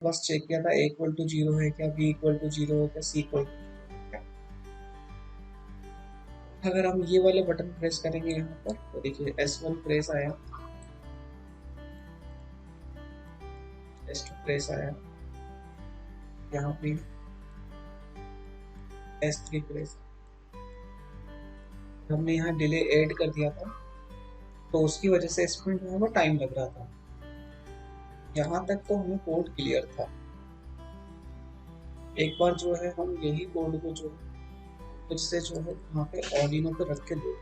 बस चेक किया था, A इक्वल टू 0 है क्या, B इक्वल टू 0 है क्या, C इक्वल। अगर हम ये वाले बटन प्रेस करेंगे यहाँ पर तो देखिए S1 प्रेस आया, S2 प्रेस आया, यहाँ पे S3 प्रेस। हमने यहाँ डिले ऐड कर दिया था तो उसकी वजह से इसमें जो है वो टाइम लग रहा था। यहाँ तक तो हमें कोड क्लियर था। एक बार जो है हम यही कोड को जो फिर से जो है यहाँ पे ऑर्डिनो पे रख के दो,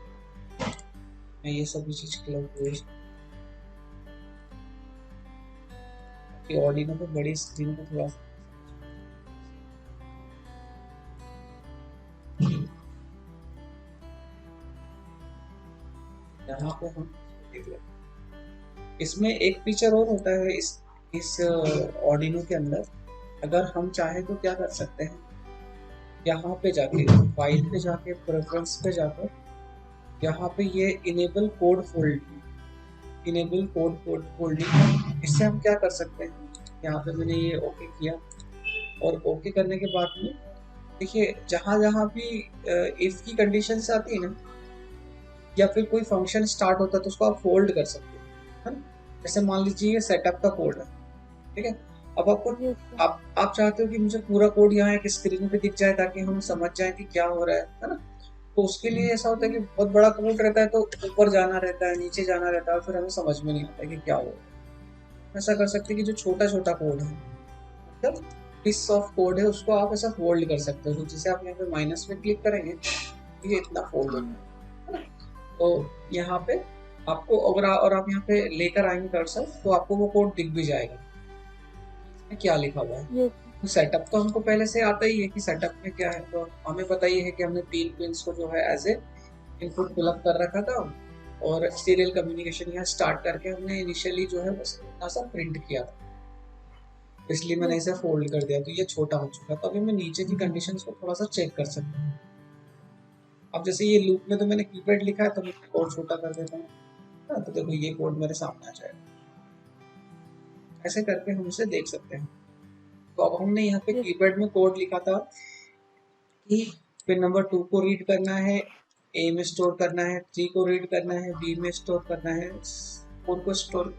मैं ये सभी चीज क्लियर कि ऑर्डिनो पे बड़ी स्क्रीन को थोड़ा सा यहाँ पे हम देख लें। इसमें एक फीचर और होता है इस ऑर्डिनो के अंदर। अगर हम चाहे तो क्या कर सकते हैं, यहाँ पे जाके फाइल पे जाके प्रेफरेंस पे जाकर यहाँ पे ये इनेबल कोड फोल्डिंग, इससे हम क्या कर सकते हैं, यहाँ पे मैंने ये ओके किया और ओके करने के बाद में देखिए जहाँ जहाँ भी इफ की कंडीशन आती है ना या फिर कोई फंक्शन स्टार्ट होता है तो उसको आप फोल्ड कर सकते हैं, है ना। जैसे मान लीजिए ये सेटअप का कोड है, ठीक है। अब आपको आप चाहते हो कि मुझे पूरा कोड यहाँ एक स्क्रीन पे दिख जाए ताकि हम समझ जाए कि क्या हो रहा है ना। तो उसके लिए ऐसा होता है कि बहुत बड़ा कोड रहता है तो ऊपर जाना रहता है, नीचे जाना रहता है, फिर हमें समझ में नहीं आता है कि क्या हो रहा है। ऐसा कर सकते हैं कि जो छोटा छोटा कोड है, मतलब पीस ऑफ कोड है, उसको आप ऐसा फोल्ड कर सकते हो। तो जैसे आप यहाँ पे माइनस में क्लिक करेंगे तो ये इतना फोल्ड होगा, है ना। तो यहाँ पे आपको अगर और आप यहाँ पे लेकर आएंगे कर्सर तो आपको वो कोड दिख भी जाएगा क्या लिखा हुआ है। तो सेटअप तो हमको पहले से आता ही है कि सेटअप में क्या है, तो हमें पता ही है कि हमने 3 पिंस को जो है एज ए इनपुट पुलअप कर रखा था और सीरियल कम्युनिकेशन यहाँ स्टार्ट करके हमने इनिशियली जो है बस इतना सा प्रिंट किया था, इसलिए मैंने इसे फोल्ड कर दिया तो ये छोटा हो चुका। तो अभी मैं नीचे की कंडीशंस को थोड़ा सा चेक कर सकता हूँ। अब जैसे ये लूप में तो मैंने कीपैड लिखा है तो मैं कोड छोटा कर देता हूँ, तो देखो ये कोड मेरे सामने आ जाएगा। ऐसे करके हम इसे देख सकते हैं। तो अब हमने यहाँ पे कीपैड में कोड लिखा था कि पिन नंबर 2 को रीड करना है, ए में स्टोर करना है, 3 को रीड करना है, बी में स्टोर करना है, 4 को स्टोर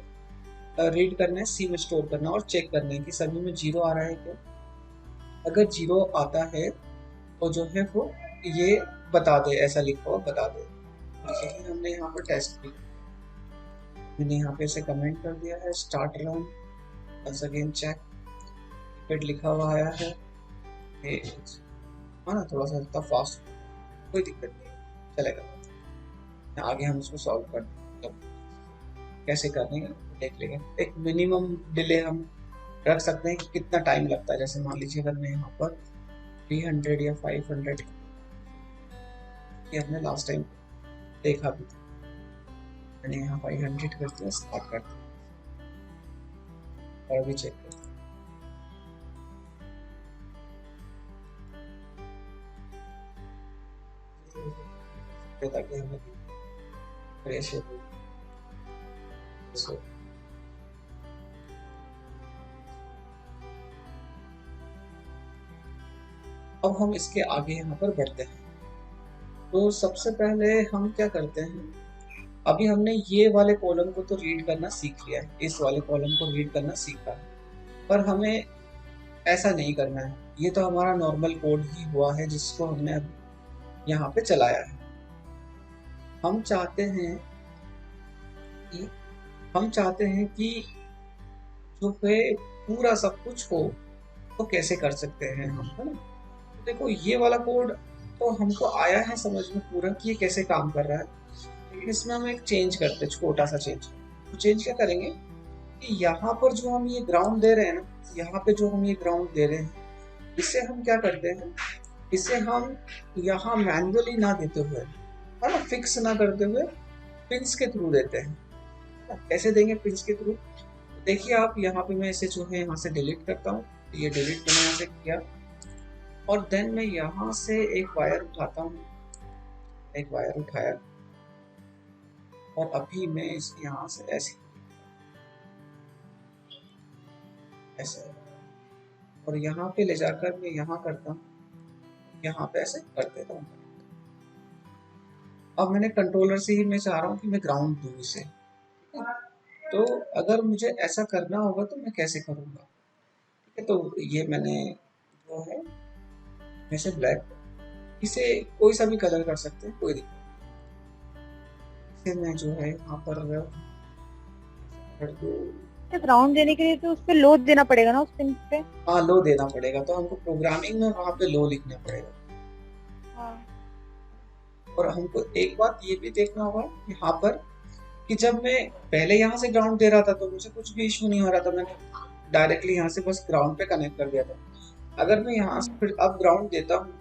रीड करना है, सी में स्टोर करना है और चेक करना है कि सभी में 0 आ रहा है क्या। अगर 0 आता है तो जो है वो ये बता दे, ऐसा लिखा हुआ बता दे। जैसे कि हमने यहाँ पर टेस्ट किया, मैंने यहाँ पे इसे कमेंट कर दिया है, start run once again check, keypad लिखा हुआ आया है, ना थोड़ा सा इतना फास्ट, कोई दिक्कत नहीं चलेगा। आगे हम इसको सॉल्व कर कैसे करने देख लेंगे। एक मिनिमम डिले हम रख सकते हैं कि कितना टाइम लगता है। जैसे मान लीजिए अगर मैं यहाँ पर 300 या 500 ये हमने लास्ट टाइम देखा भी था, मैंने यहाँ 500 कर दिया, स्टार्ट कर दिया और भी चेक कर दिया ताकि हमें फ्रेश हो। अब हम इसके आगे यहाँ पर बढ़ते हैं। तो सबसे पहले हम क्या करते हैं, अभी हमने ये वाले कॉलम को तो रीड करना सीख लिया है, इस वाले कॉलम को रीड करना सीखा है, पर हमें ऐसा नहीं करना है। ये तो हमारा नॉर्मल कोड ही हुआ है जिसको हमने अब यहाँ पे चलाया है। हम चाहते हैं कि जो पे पूरा सब कुछ हो तो कैसे कर सकते हैं हम, है ना। तो देखो ये वाला कोड तो हमको आया है समझ में पूरा कि ये कैसे काम कर रहा है, लेकिन इसमें हम एक चेंज करते हैं, छोटा सा चेंज। तो चेंज क्या करेंगे कि यहाँ पर जो हम ये ग्राउंड दे रहे हैं ना, यहाँ पे जो हम ये ग्राउंड दे रहे हैं, इसे हम क्या करते हैं, इसे हम यहाँ मैन्युअली ना देते हुए, है ना, फिक्स ना करते हुए पिंस के थ्रू देते हैं। कैसे देंगे पिंस के थ्रू, देखिए आप यहाँ पे मैं इसे जो है यहाँ से डिलीट करता हूँ, ये डिलीट मैंने यहाँ से किया और देन मैं यहाँ से एक वायर उठाता हूँ, एक वायर उठाया और अभी मैं इस यहाँ से ऐसे और यहाँ पे ले जाकर मैं यहाँ करता हूँ, यहाँ पे ऐसे कर देता हूँ। अब मैंने कंट्रोलर से ही मैं चाह रहा हूँ कि मैं ग्राउंड दूँ इसे। तो अगर मुझे ऐसा करना होगा तो मैं कैसे करूँगा? ठीक है, तो ये मैंने जो है ऐसे ब्लैक, इसे कोई सा भी कलर कर सकते हैं, कोई दिक्कत नहीं। इसे मैं जो है यहाँ पर कर दूँ। ग्राउंड देने के लिए तो उस पे लोड देना पड़ेगा ना उस पिन पे। हाँ, लो देना पड़ेगा, तो हमको प्रोग्रामिंग में वहाँ पे लो लिखना पड़ेगा। हाँ। और हमको एक बात ये भी देखना होगा यहाँ पर कि जब मैं पहले यहाँ से ग्राउंड दे रहा था तो मुझे कुछ भी इशू नहीं हो रहा था, मैंने डायरेक्टली यहाँ से बस ग्राउंड पे कनेक्ट कर दिया था। अगर मैं यहाँ से फिर अब ग्राउंड देता हूँ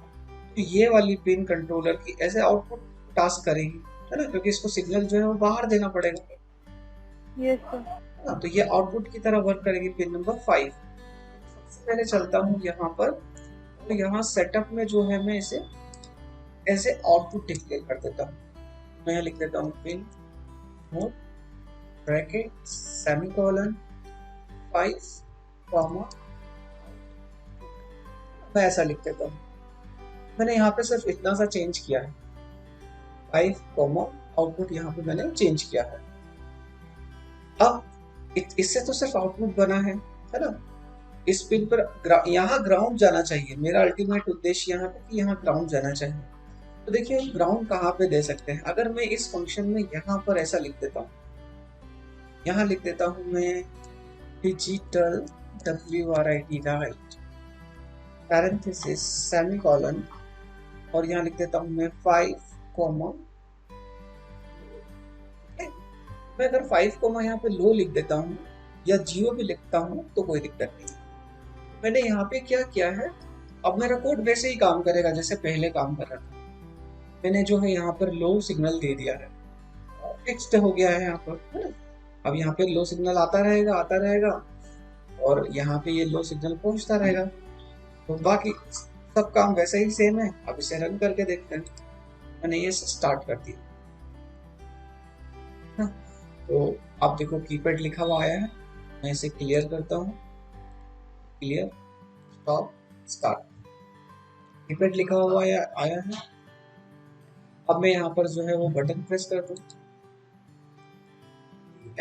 तो ये वाली पिन कंट्रोलर की ऐसे आउटपुट टास्क करेगी, है ना, क्योंकि इसको सिग्नल जो है वो बाहर देना पड़ेगा। Yes sir. हाँ, तो ये आउटपुट की तरह वर्क करेगी पिन नंबर 5। सबसे पहले चलता हूँ यहाँ पर, तो यहाँ सेटअप में जो है मैं इसे ऐसे आउटपुट डिक्लेयर कर देता हूँ। मैं यहाँ लिख देता हूँ pin mode bracket semicolon 5 comma, मैं ऐसा लिख देता हूँ। मैंने यहाँ पे सिर्फ इतना सा चेंज किया है, 5 कॉमा आउटपुट यहाँ पे मैंने चेंज किया है। अब इससे तो सिर्फ आउटपुट बना है ना। इस पिन पर यहाँ ग्राउंड जाना चाहिए, मेरा अल्टीमेट उद्देश्य यहाँ पे कि यहाँ ग्राउंड जाना चाहिए। तो देखिए ग्राउंड कहाँ पे दे सकते हैं, अगर मैं इस फंक्शन में यहाँ पर ऐसा लिख देता हूँ, यहाँ लिख देता हूँ मैं digital WRIT right parenthesis semicolon, और यहाँ लिख देता हूँ मैं 5 कॉमा, मैं अगर 5 कॉमा यहाँ पे लो लिख देता हूँ या 0 भी लिखता हूँ तो कोई दिक्कत नहीं। मैंने यहाँ पे क्या किया है, अब मेरा कोड वैसे ही काम करेगा जैसे पहले काम कर रहा था। मैंने जो है यहाँ पर लो सिग्नल दे दिया है, फिक्स्ड हो गया है यहाँ पर, है ना। अब यहाँ पे लो सिग्नल आता रहेगा और यहाँ पे ये लो सिग्नल पहुंचता रहेगा। तो बाकी सब काम वैसे ही सेम है। अब इसे रन करके देखते हैं। मैंने ये स्टार्ट कर दिया, तो आप देखो कीपैड लिखा हुआ आया है। मैं इसे क्लियर करता हूँ, क्लियर स्टॉप स्टार्ट, कीपैड लिखा हुआ आया है। अब मैं यहाँ पर जो है वो बटन प्रेस कर दूँ,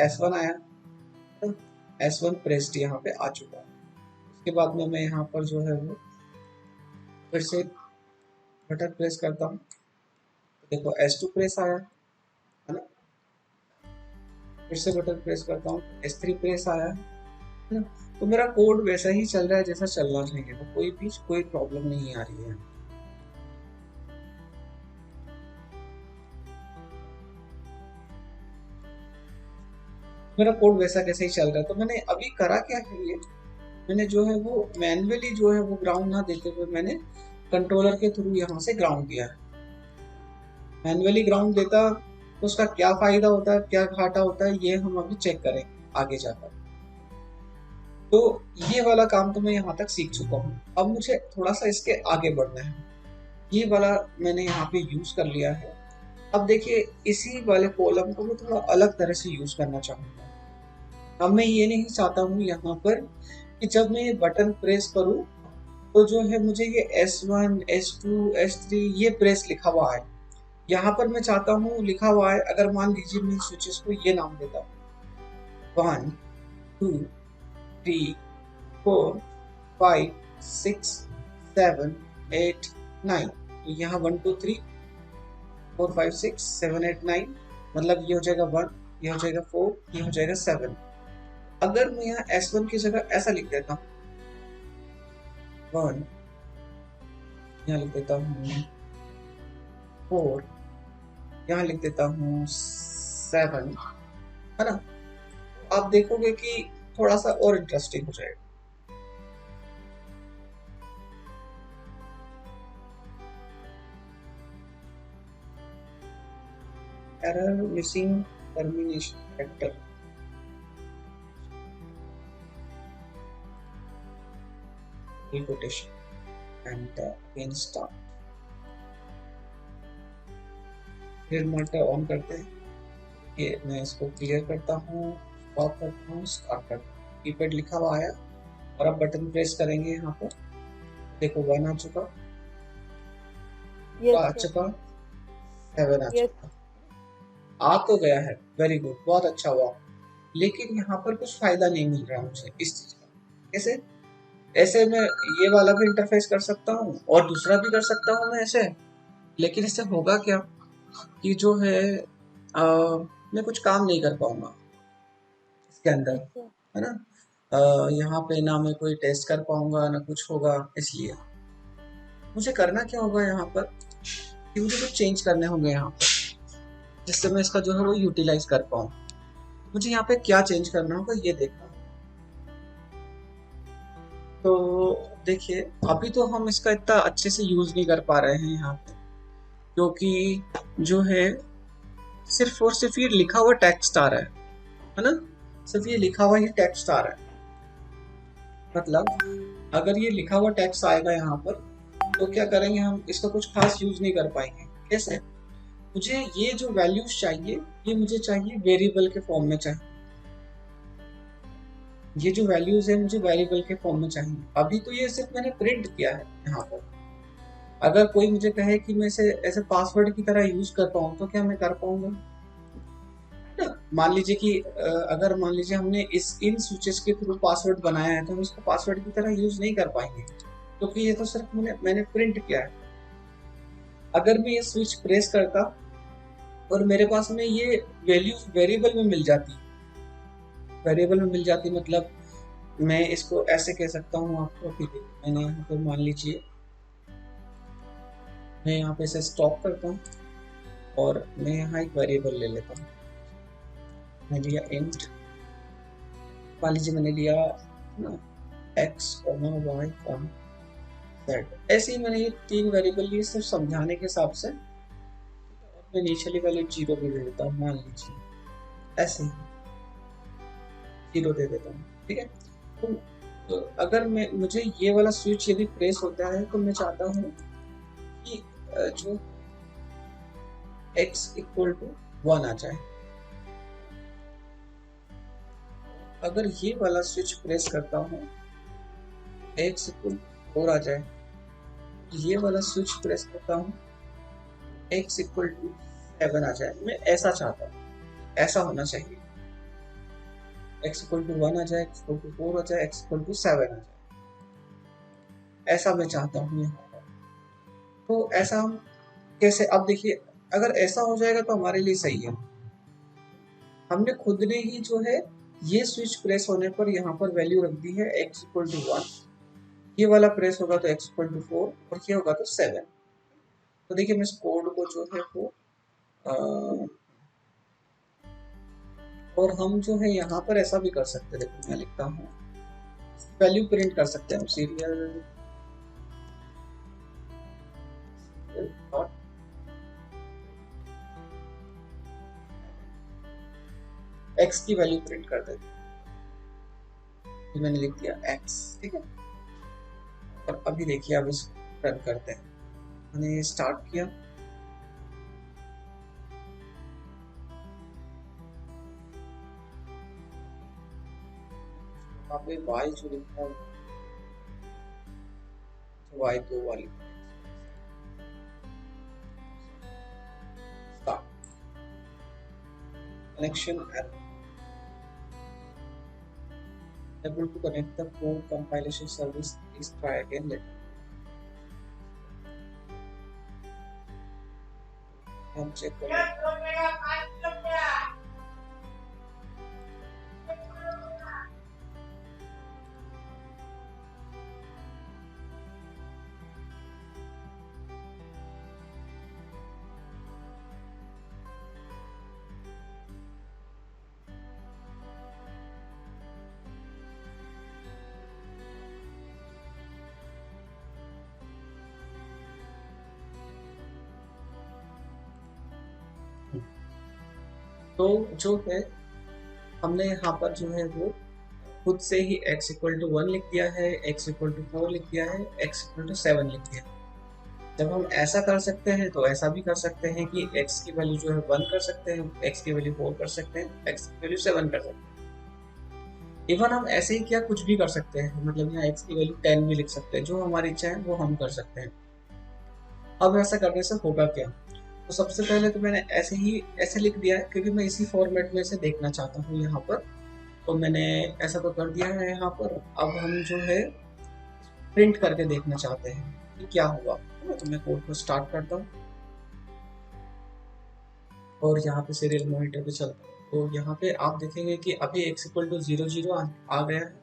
S1 आया, तो S1 प्रेस्ड यहाँ पे आ चुका है। उसके बाद में मैं यहाँ पर जो है वो फिर से बटन प्रेस करता हूँ, तो देखो S2 प्रेस आया है ना। फिर से बटन प्रेस करता हूँ, S3 प्रेस आया है ना। तो मेरा कोड वैसा ही चल रहा है जैसा चलना चाहिए, तो कोई प्रॉब्लम नहीं आ रही है। मेरा कोड वैसा कैसे ही चल रहा है। तो मैंने अभी करा क्या है, ये मैंने जो है वो मैन्युअली जो है वो ग्राउंड ना देते हुए मैंने कंट्रोलर के थ्रू यहाँ से ग्राउंड दिया है। मैन्युअली ग्राउंड देता तो उसका क्या फायदा होता है, क्या घाटा होता है, ये हम अभी चेक करेंगे आगे जाकर। तो ये वाला काम तो मैं यहाँ तक सीख चुका हूँ। अब मुझे थोड़ा सा इसके आगे बढ़ना है। ये वाला मैंने यहाँ पे यूज कर लिया है। अब देखिए इसी वाले कॉलम को मैं थोड़ा अलग तरह से यूज करना चाहूंगा। अब मैं ये नहीं चाहता हूँ यहाँ पर कि जब मैं ये बटन प्रेस करूँ तो जो है मुझे ये S1, S2, S3 ये प्रेस लिखा हुआ है। यहाँ पर मैं चाहता हूँ लिखा हुआ है, अगर मान लीजिए मैं स्विचेस को ये नाम देता हूँ 1 2 3 4 5 6 7 8 9, तो यहाँ 1 2 3 4 5 6 7 8 9, मतलब ये हो जाएगा 1, ये हो जाएगा 4, ये हो जाएगा 7। अगर मैं यहाँ S1 की जगह ऐसा लिख देता हूँ 1, यहाँ लिख देता हूँ 4, यहाँ लिख देता हूँ 7, है ना। आप देखोगे कि थोड़ा सा और इंटरेस्टिंग हो जाएगा। Error missing termination factor, quotation and again start। फिर मल्टा ऑन करते हैं, ये मैं इसको क्लियर करता हूँ, स्टॉप करता हूँ, स्टार्ट करता हूँ। कीपैड लिखा हुआ आया, और अब बटन प्रेस करेंगे यहाँ पर, देखो 1 आ चुका, आ यस चुका, 7 आ यस। चुका, आ तो गया है, वेरी गुड, बहुत अच्छा हुआ। लेकिन यहाँ पर कुछ फायदा नहीं मिल रहा मुझे इस चीज का। कैसे? ऐसे मैं ये वाला भी इंटरफेस कर सकता हूँ और दूसरा भी कर सकता हूँ मैं ऐसे, लेकिन इससे होगा क्या कि जो है मैं कुछ काम नहीं कर पाऊंगा इसके अंदर, अच्छा है ना। यहाँ पे ना मैं कोई टेस्ट कर पाऊंगा ना कुछ होगा, इसलिए मुझे करना क्या होगा यहाँ पर कि मुझे कुछ चेंज करने होंगे यहाँ पर, जिससे मैं इसका जो है वो यूटिलाइज कर पाऊँ। मुझे यहाँ पे क्या चेंज करना होगा ये देखना। तो देखिए, अभी तो हम इसका इतना अच्छे से यूज नहीं कर पा रहे हैं यहाँ पे, क्योंकि जो है सिर्फ और सिर्फ ये लिखा हुआ टेक्स्ट आ रहा है ना, सिर्फ ये लिखा हुआ ही टेक्स्ट आ रहा है। मतलब अगर ये लिखा हुआ टेक्स्ट आएगा यहाँ पर तो क्या करेंगे हम, इसका कुछ खास यूज नहीं कर पाएंगे। कैसे? मुझे ये जो वैल्यूज चाहिए, ये मुझे चाहिए वेरिएबल के फॉर्म में चाहिए। ये जो वैल्यूज है मुझे वेरिएबल के फॉर्म में चाहिए। अभी तो ये सिर्फ मैंने प्रिंट किया है यहाँ पर। अगर कोई मुझे कहे कि मैं इसे ऐसे पासवर्ड की तरह यूज कर पाऊँ तो क्या मैं कर पाऊंगा? मान लीजिए कि अगर मान लीजिए हमने इन स्विचेस के थ्रू पासवर्ड बनाया है तो हम इसको पासवर्ड की तरह यूज नहीं कर पाएंगे, क्योंकि ये तो सिर्फ मैंने प्रिंट किया है। अगर मैं ये स्विच प्रेस करता और मेरे पास में ये वैल्यूज वेरिएबल में मिल जाती, वेरिएबल में मिल जाती मतलब मैं इसको ऐसे कह सकता हूँ आपको कि मैंने यहाँ पे मान लीजिए मैं यहाँ पे इसे स्टॉप करता हूँ और मैं यहाँ एक वेरिएबल ले लेता हूँ। मैं लिया इंट, मान लीजिए मैंने लिया ना x, y, z। ऐसे ही मैंने ये 3 वेरिएबल लिए सिर्फ समझाने के हिसाब से। मैं इनिशियली वैल्यू 0 भी दे देता हूँ, मान लीजिए ऐसे ही 0 दे देता हूँ, ठीक है। तो अगर मुझे ये वाला स्विच यदि प्रेस होता है तो मैं चाहता हूँ कि जो x इक्वल टू 1 आ जाए। अगर ये वाला स्विच प्रेस करता हूँ x इक्वल टू 4 आ जाए, ये वाला स्विच प्रेस करता हूँ x इक्वल टू 7 आ जाए। मैं ऐसा चाहता हूँ, ऐसा होना चाहिए। x इक्वल टू 1 आ जाए, x इक्वल टू 4 आ जाए, x इक्वल टू 7 आ जाए, ऐसा मैं चाहता हूँ यहाँ पर। तो ऐसा हम कैसे? अब देखिए, अगर ऐसा हो जाएगा तो हमारे लिए सही है। हमने खुद ने ही जो है ये स्विच प्रेस होने पर यहाँ पर वैल्यू रख दी है x इक्वल टू 1, ये वाला प्रेस होगा तो x इक्वल टू 4 और ये होगा तो 7। तो देखिए मैं इस कोड को जो है वो और हम जो है यहाँ पर ऐसा भी कर सकते हैं। देखो मैं लिखता हूँ, वैल्यू प्रिंट कर सकते हैं हम सीरियल x की वैल्यू प्रिंट कर देते हैं। मैंने लिख दिया x, ठीक है। और अभी देखिए अब इसको रन करते हैं। मैंने स्टार्ट किया, वहाँ पे y जो लिखा है y2 वाली connection error, able to connect the code compilation service, please try again later। हम चेक करें। तो जो है हमने यहाँ पर जो है वो खुद से ही x इक्वल टू 1 लिख दिया है, x इक्वल टू 4 लिख दिया है, x इक्वल टू 7 लिख दिया। जब हम ऐसा कर सकते हैं तो ऐसा भी कर सकते हैं कि x की वैल्यू जो है 1 कर सकते हैं, x की वैल्यू 4 कर सकते हैं, x की वैल्यू 7 कर सकते हैं। इवन हम ऐसे ही क्या कुछ भी कर सकते हैं, मतलब यहाँ x की वैल्यू 10 भी लिख सकते हैं, जो हमारी इच्छा है वो हम कर सकते हैं। अब ऐसा करने से होगा क्या? तो सबसे पहले तो मैंने ऐसे लिख दिया है, क्योंकि मैं इसी फॉर्मेट में से देखना चाहता हूँ यहाँ पर। तो मैंने ऐसा तो कर दिया है यहाँ पर। अब हम जो है प्रिंट करके देखना चाहते हैं कि क्या हुआ, है ना? तो मैं कोड को स्टार्ट करता हूँ और यहाँ पे सीरियल मॉनिटर पे चलता हूँ। तो यहाँ पे आप देखेंगे कि अभी x इक्वल टू 0 0 आ गया है,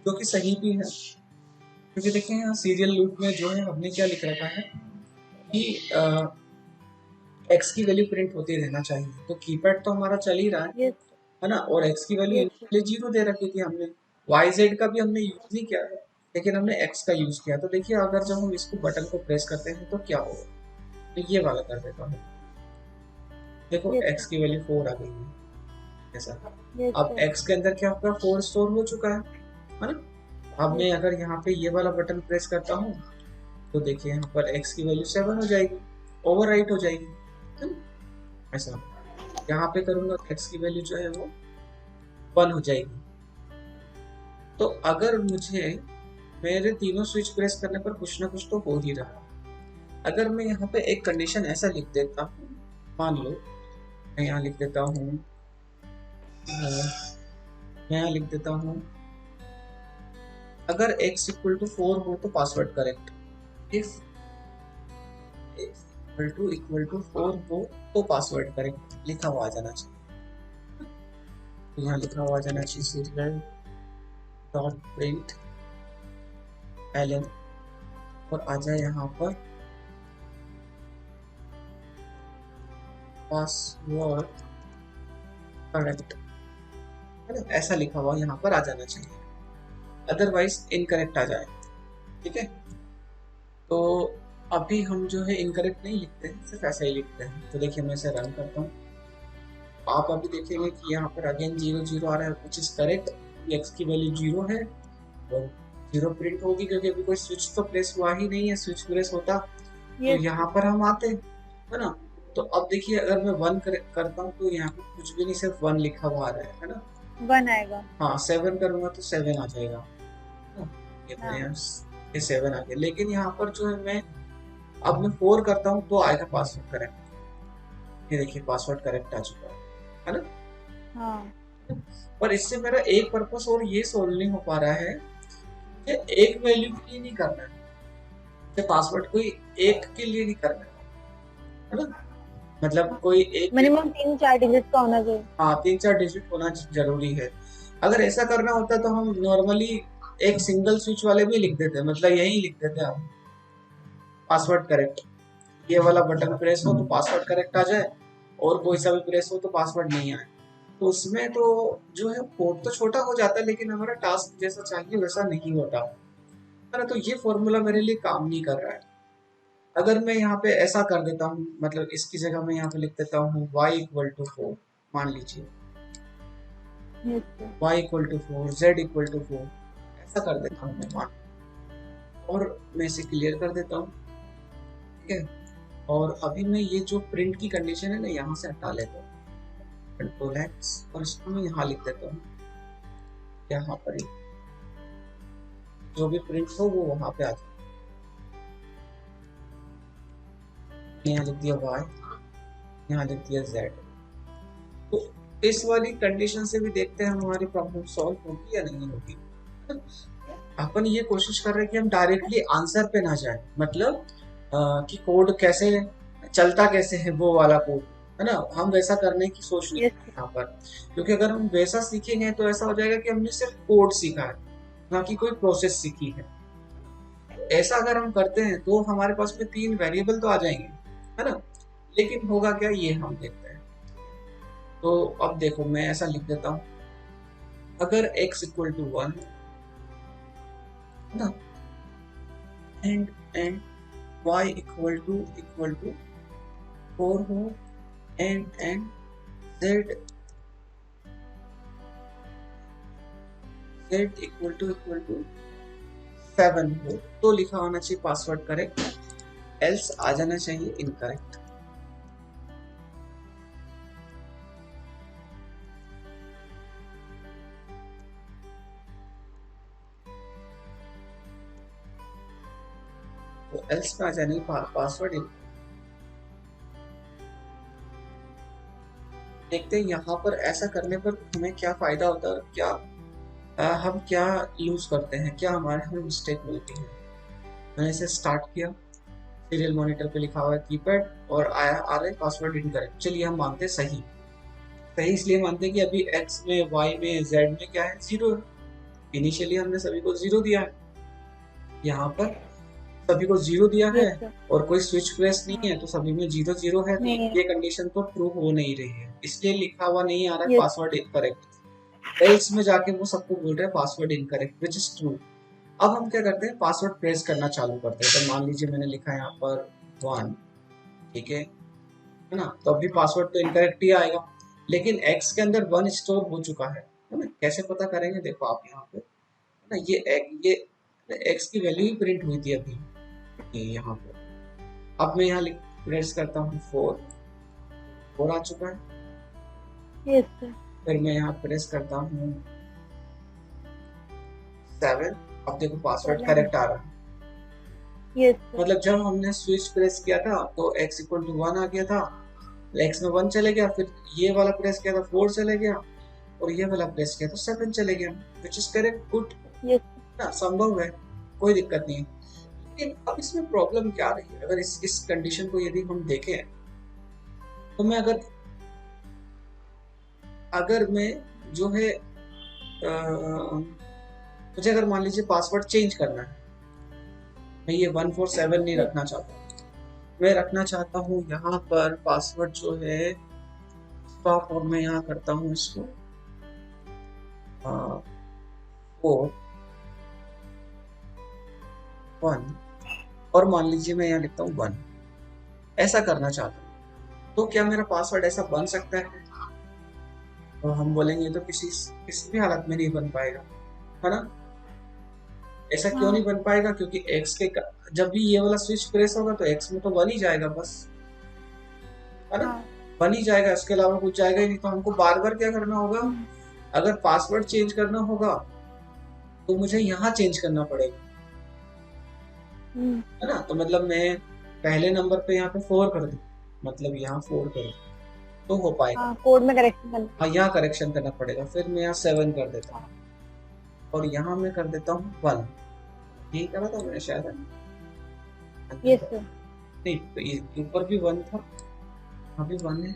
जो कि सही भी है, क्योंकि देखिए यहाँ सीरियल लूप में जो है हमने क्या लिख रखा है कि x की वैल्यू प्रिंट होती रहना चाहिए। तो कीपैड तो हमारा चल ही रहा यस है ना, और x की वैल्यू यस इनिशियली 0 दे रखी थी हमने। yz का भी हमने यूज नहीं किया है, लेकिन हमने x का यूज किया। तो देखिए अगर जब हम इसको बटन को प्रेस करते हैं तो क्या होगा, तो ये वाला कर देता हूँ। देखो यस x की वैल्यू 4 आ गई है ऐसा। यस अब सर। x के अंदर क्या होगा, 4 स्टोर हो चुका है ना। अब मैं अगर यहाँ पे ये वाला बटन प्रेस करता हूँ तो देखिए यहाँ पर x की वैल्यू 7 हो जाएगी, ओवरराइट हो जाएगी, है ना? ऐसा यहाँ पे करूंगा x की वैल्यू जो है वो 1 हो जाएगी। तो अगर मुझे मेरे तीनों स्विच प्रेस करने पर कुछ ना कुछ तो हो ही रहा है। अगर मैं यहाँ पे एक कंडीशन ऐसा लिख देता हूँ, मान लो मैं यहाँ लिख देता हूँ, मैं यहाँ लिख देता हूँ अगर x इक्वल टू 4 हो तो password correct, if equal to 4 हो तो पासवर्ड करेक्ट लिखा हुआ आ जाना चाहिए। तो यहाँ लिखा हुआ आ जाना चाहिए सीरियल डॉट प्रिंट एलन, और आ जाए यहाँ पर पासवर्ड करेक्ट, है ना? ऐसा लिखा हुआ यहाँ पर आ जाना चाहिए, अदरवाइज इनकरेक्ट आ जाए। ठीक है, तो अभी हम जो है इनकरेक्ट नहीं लिखते हैं, सिर्फ ऐसा ही लिखते हैं। तो देखिए मैं इसे रन करता हूँ, आप अभी देखेंगे कि यहाँ पर अगेन 0 0 आ रहा है, विच इज करेक्ट। x की वैल्यू 0 है और 0 प्रिंट होगी, क्योंकि अभी कोई स्विच तो प्रेस हुआ ही नहीं है। स्विच प्रेस होता तो यस यहाँ पर हम आते, है ना। तो अब देखिए अगर मैं 1 करता हूँ तो यहाँ पे कुछ भी नहीं, सिर्फ 1 लिखा हुआ आ रहा है ना। 1 आएगा। हाँ 7 करूंगा तो 7 आ जाएगा, है ना? हाँ ये 7 आ गया, लेकिन यहाँ पर जो है मैं अब मैं 4 करता हूँ तो आएगा पासवर्ड करेक्ट। ये देखिए पासवर्ड करेक्ट आ चुका है ना। हाँ पर इससे मेरा एक पर्पस और ये सोल्व नहीं हो पा रहा है कि एक वैल्यू के लिए नहीं करना है, पासवर्ड कोई एक के लिए नहीं करना है ना। मतलब कोई एक, मिनिमम 3-4 डिजिट का होना चाहिए। हाँ 3 4 डिजिट होना जरूरी है। अगर ऐसा करना होता तो हम नॉर्मली एक सिंगल स्विच वाले भी लिख देते, मतलब यही लिख देते हम पासवर्ड करेक्ट। ये वाला बटन प्रेस हो तो पासवर्ड करेक्ट आ जाए, और कोई सा भी प्रेस हो तो पासवर्ड नहीं आए। तो उसमें तो जो है कोड तो छोटा हो जाता है, लेकिन हमारा टास्क जैसा चाहिए वैसा नहीं होता है ना। तो ये फॉर्मूला मेरे लिए काम नहीं कर रहा है। अगर मैं यहाँ पे ऐसा कर देता हूँ, मतलब इसकी जगह मैं यहाँ पे लिख देता हूँ y इक्वल टू 4, मान लीजिए yes sir. y equal to 4, z equal to 4, ऐसा कर देता हूँ मैं मान, और मैं इसे क्लियर कर देता हूँ। ठीक है, और अभी मैं ये जो प्रिंट की कंडीशन है ना यहाँ से हटा लेता हूँ, कंट्रोल एक्स, और इसको मैं यहाँ लिख देता हूँ, यहाँ पर ही जो भी प्रिंट हो वो वहां पे आ जाए। यहाँ लिख दिया y, यहाँ लिख दिया z। तो इस वाली कंडीशन से भी देखते हैं हमारी प्रॉब्लम सॉल्व होगी या नहीं होगी। अपन ये कोशिश कर रहे हैं कि हम डायरेक्टली आंसर पे ना जाए, मतलब कि कोड कैसे चलता कैसे है वो वाला कोड, है ना, हम वैसा करने की सोच नहीं यस यहाँ पर। क्योंकि अगर हम वैसा सीखेंगे तो ऐसा हो जाएगा कि हमने सिर्फ कोड सीखा है, ना कि कोई प्रोसेस सीखी है। ऐसा अगर हम करते हैं तो हमारे पास में 3 वेरिएबल तो आ जाएंगे, है ना, लेकिन होगा क्या ये हम देखते हैं। तो अब देखो मैं ऐसा लिख देता हूँ, अगर x इक्वल टू 1 ना, एंड y इक्वल टू 4 हो, एंड z इक्वल टू 7 हो, तो लिखा होना चाहिए पासवर्ड करेक्ट, एल्स आ जाना चाहिए इनकरेक्ट। तो एल्स में आ जाने पासवर्ड। देखते हैं यहाँ पर ऐसा करने पर हमें क्या फायदा होता है और क्या हम क्या यूज करते हैं, क्या हमारे हमें मिस्टेक मिलती है। मैंने इसे स्टार्ट किया, सीरियल मॉनिटर पे लिखा हुआ है कीपैड और आया आ रहा है पासवर्ड इनकरेक्ट। चलिए हम मानते हैं सही। सही इसलिए मानते हैं कि अभी एक्स में, वाई में, जेड में क्या है, जीरो है। इनिशियली हमने सभी को जीरो दिया है, यहाँ पर सभी को जीरो दिया है यस सर। और कोई स्विच प्रेस नहीं है, तो सभी में जीरो जीरो है, तो नहीं है। ये कंडीशन तो ट्रू हो नहीं रही है, इसलिए लिखा हुआ नहीं आ रहा है यस। Password incorrect. एल्स में जाके वो सबको बोल रहे हैं password incorrect which is true. अब हम क्या करते हैं, पासवर्ड प्रेस करना चालू करते हैं। तो मान लीजिए मैंने लिखा है यहाँ पर 1, ठीक है ना, तो अभी पासवर्ड तो इनकरेक्ट ही आएगा, लेकिन एक्स के अंदर 1 स्टोर हो चुका है ना। कैसे पता करेंगे, देखो आप यहाँ पे ना, ये एक्स की वैल्यू ही प्रिंट हुई थी अभी, ये यहाँ पे। अब मैं यहाँ प्रेस करता हूँ 4 आ चुका है। Yes sir. फिर मैं यहाँ प्रेस करता हूँ 7, अब देखो पासवर्ड करेक्ट आ रहा है। Yes sir. मतलब जब हमने स्विच प्रेस किया था तो x इक्वल टू 1 आ गया था, x में 1 चले गया, फिर ये वाला प्रेस किया था 4 चले गया, और ये वाला प्रेस किया तो 7 चले गया, विच इज करेक्ट, गुड ना, संभव है, कोई दिक्कत नहीं है। लेकिन अब इसमें प्रॉब्लम क्या आ रही है, अगर इस कंडीशन को यदि हम देखें, तो मैं अगर मैं जो है मुझे अगर मान लीजिए पासवर्ड चेंज करना है, मैं ये 147 नहीं रखना चाहता, मैं रखना चाहता हूँ यहाँ पर पासवर्ड जो है स्टॉप, और मैं यहाँ करता हूँ इसको 4 1, और मान लीजिए मैं यहाँ लिखता हूँ 1, ऐसा करना चाहता हूँ, तो क्या मेरा पासवर्ड ऐसा बन सकता है? तो हम बोलेंगे तो किसी भी हालत में नहीं बन पाएगा, है ना। ऐसा क्यों नहीं बन पाएगा, क्योंकि x के जब भी ये वाला स्विच प्रेस होगा तो x में तो 1 ही जाएगा बस, है ना, 1 ही जाएगा, इसके अलावा कुछ जाएगा ही नहीं। तो हमको बार बार क्या करना होगा, अगर पासवर्ड चेंज करना होगा तो मुझे यहाँ चेंज करना पड़ेगा, है ना। तो मतलब मैं पहले नंबर पे यहाँ पे 4 कर दूं, मतलब यहाँ 4 कर दूं तो हो पाएगा। कोड में करेक्शन करना। हाँ, यहाँ करेक्शन करना पड़ेगा। फिर मैं यहाँ 7 कर देता हूँ और यहाँ मैं कर देता हूँ 1, यही करा था मैंने शायद, यस सर। नहीं तो ऊपर भी 1 था, यहाँ भी 1 है,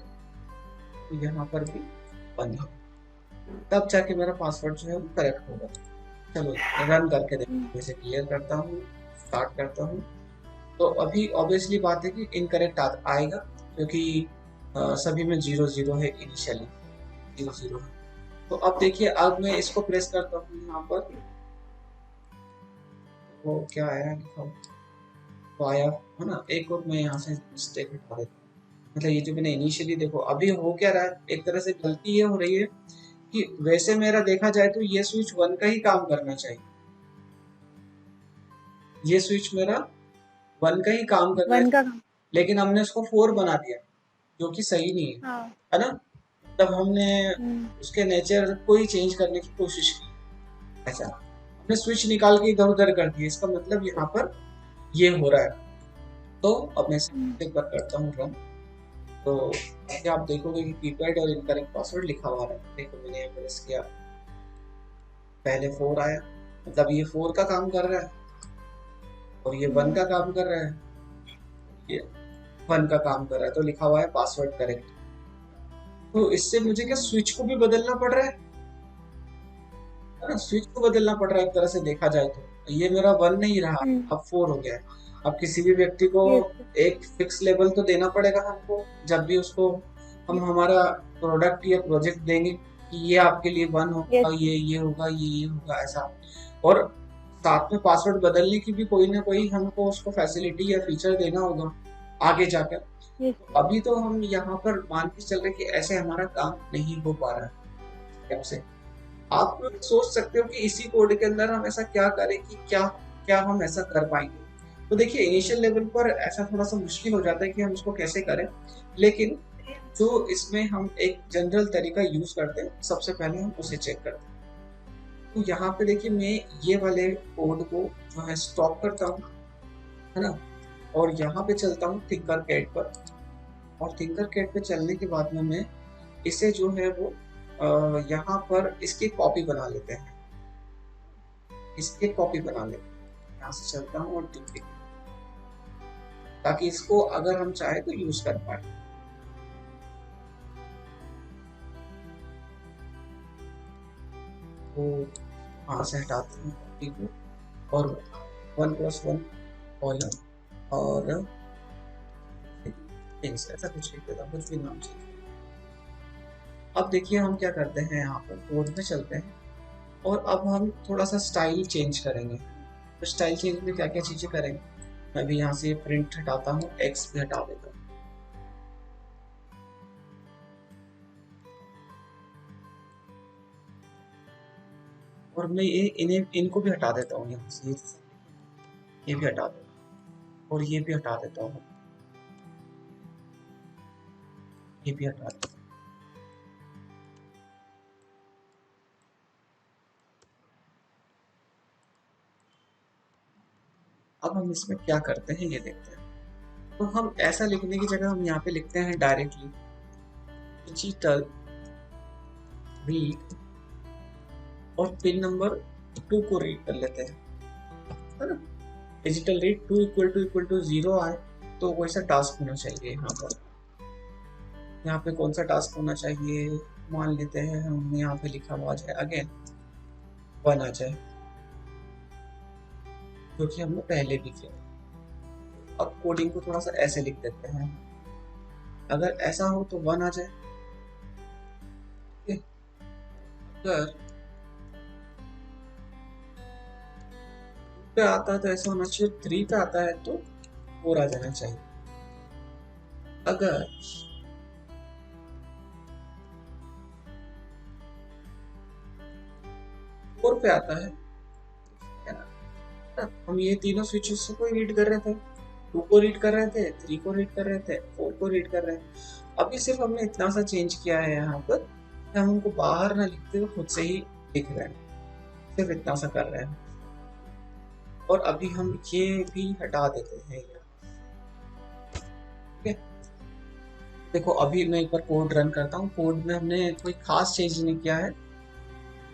तो यहाँ पर भी 1 है, तब जाके मेरा पासवर्ड जो है वो करेक्ट होगा। चलो रन करके देखो, इसे क्लियर करता हूँ, स्टार्ट करता हूँ, तो अभी ऑब्वियसली बात है कि इनकरेक्ट आएगा, क्योंकि सभी में 0 0 है, इनिशियली 0 0 है। तो अब देखिए, अब मैं इसको प्रेस करता हूँ यहाँ पर, वो क्या आया लिखा तो आया, है ना। एक और मैं यहाँ से मिस्टेक उठा देता हूँ, मतलब ये जो मैंने इनिशियली, देखो अभी हो क्या रहा है, एक तरह से गलती ये हो रही है कि वैसे मेरा देखा जाए तो ये स्विच 1 का ही काम करना चाहिए, ये स्विच मेरा 1 का ही काम करना है, लेकिन हमने उसको 4 बना दिया, जो कि सही नहीं है, है ना। तब हमने उसके नेचर को ही चेंज करने की कोशिश की, ऐसा हमने स्विच निकाल के इधर उधर कर दिया, इसका मतलब यहाँ पर ये हो रहा है। तो अब मैं एक बार करता हूँ रन, तो आप देखोगे कि कीपैड और इनकरेक्ट पासवर्ड लिखा हुआ है। देखो मैंने यहाँ प्रेस किया, पहले 4 आया, मतलब ये 4 का काम कर रहा है, और ये 1 का काम कर रहा है, ये 1 का काम कर रहा है, तो लिखा हुआ है पासवर्ड करेक्ट। तो इससे मुझे क्या स्विच को भी बदलना पड़ रहा है ना, स्विच को बदलना पड़ रहा है एक तरह से देखा जाए तो। ये मेरा 1 नहीं रहा, अब 4 हो गया है। अब किसी भी व्यक्ति को एक फिक्स लेवल तो देना पड़ेगा हमको, जब भी उसको हम हमारा प्रोडक्ट या प्रोजेक्ट देंगे कि ये आपके लिए 1 होगा, ये होगा, ये होगा, ऐसा। और साथ में पासवर्ड बदलने की भी कोई ना कोई हमको उसको फैसिलिटी या फीचर देना होगा आगे जाकर। तो अभी तो हम यहाँ पर मान के चल रहे कि ऐसे हमारा काम नहीं हो पा रहा है। से आप सोच सकते हो कि इसी कोड के अंदर हम ऐसा क्या करें कि क्या हम ऐसा कर पाएंगे। तो देखिए, इनिशियल लेवल पर ऐसा थोड़ा सा मुश्किल हो जाता है कि हम इसको कैसे करें, लेकिन जो इसमें हम एक जनरल तरीका यूज करते हैं, सबसे पहले हम उसे चेक करते हैं। तो यहाँ पे देखिए, मैं ये वाले कोड को जो है स्टॉप करता हूँ, है ना। और यहाँ पे चलता हूँ थिंकरपैड पर, और थिंकरपैड पे चलने के बाद में मैं इसे जो है वो यहाँ पर इसकी कॉपी बना लेते हैं, इसकी कॉपी बना लेते हैं। यहाँ से चलता हूँ और डुप्लीकेट, ताकि इसको अगर हम चाहे तो यूज कर पाए। तो वहां से हटाते हैं कॉपी को, और 1+1 कॉलम और थिंग्स ऐसा कुछ लिख देता हूँ, कुछ भी नाम चाहिए। अब देखिए हम क्या करते हैं, यहाँ पर कोड में चलते हैं और अब हम थोड़ा सा स्टाइल चेंज करेंगे। तो स्टाइल चेंज में क्या क्या चीजें करेंगे, मैं भी यहाँ से प्रिंट हटाता हूँ, एक्स भी हटा देता हूँ। और मैं इनको भी हटा देता हूँ, यहाँ से ये भी हटा देता हूँ, और ये भी हटा देता हूँ, ये भी हटा देता हूँ। अब हम इसमें क्या करते हैं ये देखते हैं। तो हम ऐसा लिखने की जगह हम यहाँ पे लिखते हैं डायरेक्टली डिजिटल रीड, और पिन नंबर 2 को रीड कर लेते हैं, है ना। डिजिटल रीड 2 = 0 आए तो वैसा टास्क होना चाहिए। यहाँ पर यहाँ पे कौन सा टास्क होना चाहिए, मान लेते हैं हमने यहाँ पे लिखा हुआ जाए अगेन 1 आ जाए, क्योंकि हमने पहले भी किया। अब कोडिंग को थोड़ा सा ऐसे लिख देते हैं, अगर ऐसा हो तो 1 आ जाए, अगर पे आता है तो ऐसा होना चाहिए, 3 पे आता है तो 4 आ जाना चाहिए। अगर फोर पे आता है, हम ये तीनों स्विचेस को रीड कर रहे थे, 2 को रीड कर रहे थे, 3 को रीड कर रहे थे, 4 को रीड कर रहे हैं। अभी सिर्फ हमने इतना सा चेंज किया है यहाँ पर, हम उनको बाहर ना लिखते हुए खुद से ही लिख रहे हैं, सिर्फ इतना सा कर रहे हैं। और अभी हम ये भी हटा देते हैं, ठीक है। देखो अभी मैं एक बार कोड रन करता हूँ, कोड में हमने कोई खास चेंज नहीं किया है,